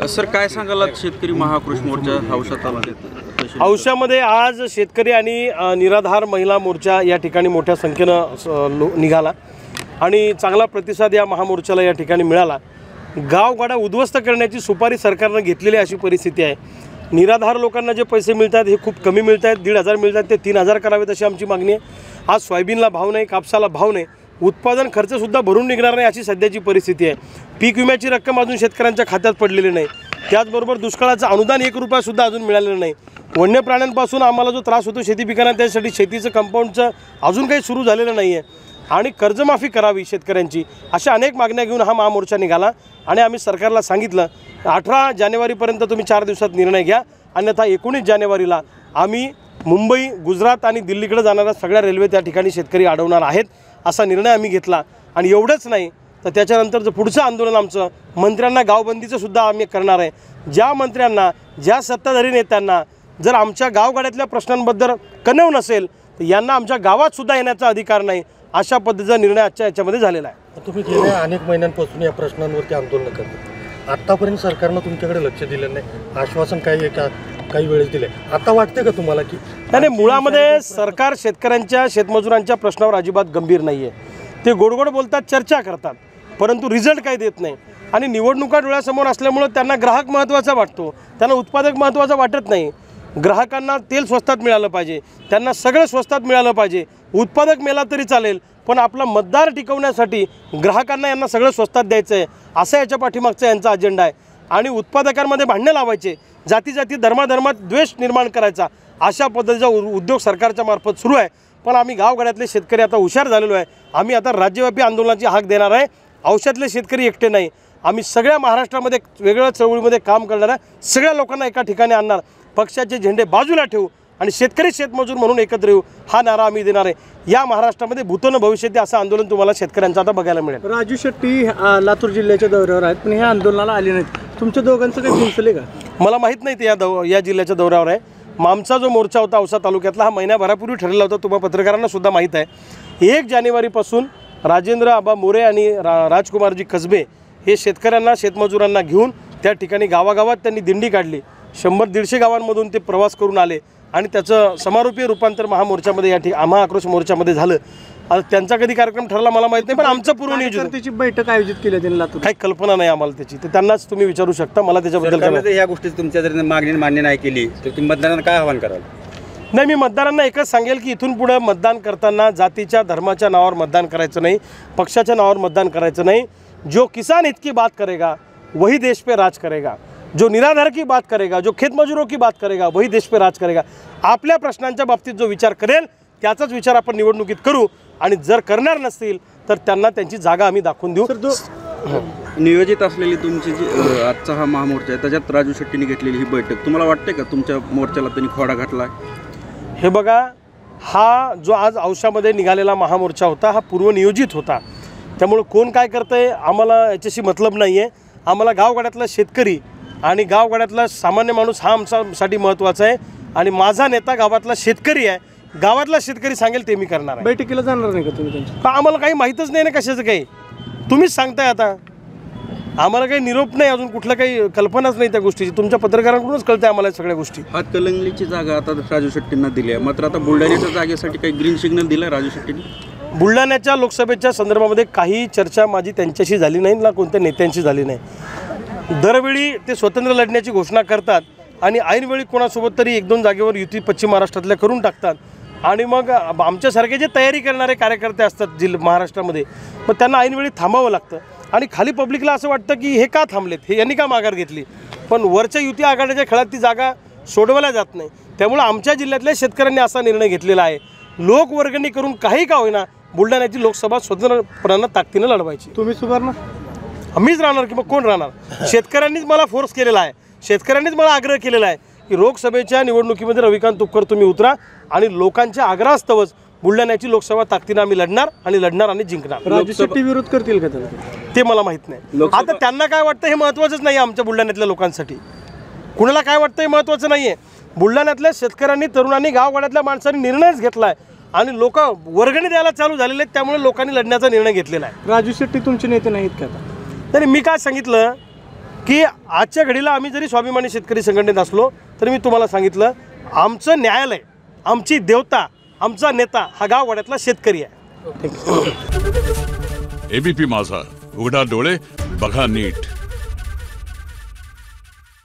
Sir काय सांगाल शेतकरी महाआक्रोश मोर्चा औसा तालुक्यात? औशामध्ये आज शेतकरी आणि निराधार महिला मोर्चा या ठिकाणी मोठ्या संख्येनं निघाला आणि चांगला प्रतिसाद या महामोर्चाला या ठिकाणी मिळाला। गावगाडा उद्ध्वस्त करण्याची सुपारी सरकारनं घेतलेली अशी परिस्थिती आहे। निराधार लोकांना जे पैसे मिळतात हे खूप कमी मिळत आहेत, 1,500 मिळतात ते 3,000 करावेत अशी आमची मागणी आहे। आज सोयाबीनला भाव नाही, कापसाला भाव नाही, उत्पादन खर्चसुद्धा भरून निघणार नाही अशी सध्याची परिस्थिती आहे। पीक विम्याची रक्कम अजून शेतकऱ्यांच्या खात्यात पडलेली नाही, त्याचबरोबर दुष्काळाचं अनुदान 1 रुपयासुद्धा अजून मिळालेलं नाही। वन्य प्राण्यांपासून आम्हाला जो त्रास होतो शेती पिकांना, त्यासाठी शेतीचं कंपाऊंडचं अजून काही सुरू झालेलं नाही आहे आणि कर्जमाफी करावी शेतकऱ्यांची, अशा अनेक मागण्या घेऊन हा महामोर्चा निघाला आणि आम्ही सरकारला सांगितलं 18 जानेवारीपर्यंत तुम्ही 4 दिवसात निर्णय घ्या, अन्यथा 19 जानेवारीला आम्ही मुंबई, गुजरात आणि दिल्लीकडे जाणाऱ्या सगळ्या रेल्वे त्या ठिकाणी शेतकरी अडवणार आहेत असा निर्णय आम्ही घेतला। आणि एवढंच नाही तर त्याच्यानंतरचं पुढचं आंदोलन आमचं मंत्र्यांना गावबंदीचं सुद्धा आम्ही करणार आहे। ज्या मंत्र्यांना, ज्या सत्ताधारी नेत्यांना जर आमच्या गावगाड्यातल्या प्रश्नांबद्दल कणव नसेल तर यांना आमच्या गावात सुद्धा येण्याचा अधिकार नाही, अशा पद्धतीचा निर्णय आजच्या याच्यामध्ये झालेला आहे। तुम्ही गेल्या अनेक महिन्यांपासून या प्रश्नांवरती आंदोलन करता, आतापर्यंत सरकारनं तुमच्याकडे लक्ष दिलं नाही, आश्वासन काही वेळेस दिले, आता वाटते का तुम्हाला की नाही? मुळामध्ये सरकार शेतकऱ्यांच्या, शेतमजुरांच्या प्रश्नावर अजिबात गंभीर नाही आहे। ते गोडगोड बोलतात, चर्चा करतात, परंतु रिझल्ट काही देत नाही आणि निवडणुका डोळ्यासमोर असल्यामुळं त्यांना ग्राहक महत्त्वाचा वाटतो, त्यांना उत्पादक महत्त्वाचा वाटत नाही। ग्राहकांना तेल स्वस्तात मिळालं पाहिजे, त्यांना सगळं स्वस्तात मिळालं पाहिजे, उत्पादक मेला तरी चालेल, पण आपला मतदार टिकवण्यासाठी ग्राहकांना यांना सगळं स्वस्तात द्यायचं आहे, असा याच्या पाठीमागचा यांचा अजेंडा आहे। आणि उत्पादकांमध्ये भांडणे लावायचे, जाती धर्मात द्वेष निर्माण करायचा, अशा पद्धतीचा उद्योग सरकारच्या मार्फत सुरू आहे। पण आम्ही गावगाड्यातले शेतकरी आता हुशार झालेलो आहे, आम्ही आता राज्यव्यापी आंदोलनाची हाक देणार आहे। औषधातले शेतकरी एकटे नाही, आम्ही सगळ्या महाराष्ट्रामध्ये वेगवेगळ्या चळवळीमध्ये काम करणाऱ्या सगळ्या लोकांना एका ठिकाणी आणणार, पक्षाचे झेंडे बाजूला ठेवू आणि शेतकरी शेतमजूर म्हणून एकत्र येऊ, हा नारा आम्ही देणार आहे। या महाराष्ट्रामध्ये भूतन भविष्यात असं आंदोलन तुम्हाला शेतकऱ्यांचं आता बघायला मिळेल। राजू शेट्टी लातूर जिल्ह्याच्या दौऱ्यावर आहेत, पण ह्या आंदोलनाला आले नाहीत, तुमच्या दोघांचं काही पोहोचले का? मला माहीत नाही ते या जिल्ह्याच्या दौऱ्यावर आहे। आमचा जो मोर्चा होता औसा तालुक्यातला हा महिन्याभरापूर्वी ठरलेला होता, तुम्हा पत्रकारांना सुद्धा माहीत आहे। 1 जानेवारीपासून राजेंद्र आबा मोरे आणि राजकुमारजी कसबे हे शेतकऱ्यांना, शेतमजुरांना घेऊन त्या ठिकाणी गावागावात त्यांनी दिंडी काढली, 100-150 गावांमधून ते प्रवास करून आले आणि त्याचं समारोपीय रूपांतर महामोर्चामध्ये महाआक्रोश मोर्चामध्ये झालं। आता त्यांचा कधी कार्यक्रम ठरला मला माहीत नाही, पण आमचं पूर्वनियोजित त्याची बैठक आयोजित केली त्यांनी लातूर, काही कल्पना नाही आम्हाला त्याची, तर त्यांनाच तुम्ही विचारू शकता, मला त्याच्याबद्दल ह्या गोष्टी तुमच्या जर मागणी मान्य नाही केली तर तुम्ही मतदारांना काय आवाहन कराल? नाही, मी मतदारांना एकच सांगेल की इथून पुढे मतदान करताना जातीच्या धर्माच्या नावावर मतदान करायचं नाही, पक्षाच्या नावावर मतदान करायचं नाही। जो किसान हित की बात करेगा वही देश पे राज करेगा, जो निराधार की बात करेगा, जो खेतमजुरों की बात करेगा वही देश पे राज करेगा। आपल्या प्रश्नांच्या बाबतीत जो विचार करेल त्याचाच विचार आपण निवडणुकीत करू आणि जर करणार नसतील तर त्यांना त्यांची जागा आम्ही दाखवून देऊ। नियोजित असलेली तुमची जी आजचा हा महामोर्चा आहे त्याच्यात राजू शेट्टीने घेतलेली ही बैठक तुम्हाला वाटते का तुमच्या मोर्चाला त्यांनी खोडा घातला? हे बघा, हा जो आज औशामध्ये निघालेला महामोर्चा होता हा पूर्वनियोजित होता, त्यामुळे कोण काय करतंय आम्हाला याच्याशी मतलब नाही आहे। आम्हाला गावगाड्यातला शेतकरी आणि गावगाड्यातला सामान्य माणूस हा आमच्यासाठी महत्त्वाचा आहे आणि माझा नेता गावातला शेतकरी आहे, गावातला शेतकरी सांगेल ते मी करणार आहे। बैठकीला जाणार नाही का तुम्ही त्यांच्या? आम्हाला काही माहीतच नाही ना कशाचं काही, तुम्हीच सांगताय आता, आम्हाला काही निरोप नाही, अजून कुठलं काही कल्पनाच नाही त्या गोष्टीची, तुमच्या पत्रकारांकडूनच कळते आम्हाला सगळ्या गोष्टी। हातकणंगलेची जागा आता राजू शेट्टींना दिली आहे, मात्र आता बुलढाण्याच्या जागेसाठी काही ग्रीन सिग्नल दिला आहे राजू शेट्टीने? बुलढाण्याच्या लोकसभेच्या संदर्भामध्ये काही चर्चा माझी त्यांच्याशी झाली नाही ना कोणत्या नेत्यांशी झाली नाही। दरवेळी ते स्वतंत्र लढण्याची घोषणा करतात आणि ऐनवेळी कोणासोबत तरी 1-2 जागेवर युती पश्चिम महाराष्ट्रातल्या करून टाकतात आणि मग आमच्यासारखे जे तयारी करणारे कार्यकर्ते असतात महाराष्ट्रामध्ये, मग त्यांना ऐनवेळी थांबावं लागतं आणि खाली पब्लिकला असं वाटतं की हे का थांबलेत, हे यांनी का माघार घेतली, पण वरच्या युती आघाडीच्या खेळात ती जागा सोडवल्या जात नाही। त्यामुळे आमच्या जिल्ह्यातल्या शेतकऱ्यांनी असा निर्णय घेतलेला आहे, लोकवर्गणी करून काही का होईना बुलढाण्याची लोकसभा स्वतंत्रपणानं ताकदीनं लढवायची। तुम्ही सुधारणार? आम्हीच राहणार की मग कोण राहणार? शेतकऱ्यांनीच मला फोर्स केलेला आहे, शेतकऱ्यांनीच मला आग्रह केलेला आहे की लोकसभेच्या निवडणुकीमध्ये रविकांत तुपकर तुम्ही उतरा आणि लोकांच्या आग्रहास्तवच बुलढाण्याची लोकसभा ताकदीनं आम्ही लढणार आणि जिंकणार। राजू शेट्टी विरोध करतील का ते मला माहीत नाही। आता त्यांना काय वाटतं हे महत्त्वाचंच नाही, आमच्या बुलढाण्यातल्या लोकांसाठी कुणाला काय वाटतं हे महत्त्वाचं नाही आहे। बुलढाण्यातल्या शेतकऱ्यांनी, तरुणांनी, गावगाड्यातल्या माणसांनी निर्णयच घेतला आहे आणि लोक वर्गणी द्यायला चालू झालेले आहेत, त्यामुळे लोकांनी लढण्याचा निर्णय घेतलेला आहे। राजू शेट्टी तुमचे नेते नाहीत का? तरी मी काय सांगितलं की आजच्या घडीला आम्ही जरी स्वाभिमानी शेतकरी संघटनेत असलो तरी मी तुम्हाला सांगितलं, आमचं न्यायालय, आमची देवता, आमचा नेता हा गाववाड्यातला शेतकरी आहे. एबीपी माझा, उघडा डोळे बघा नीट.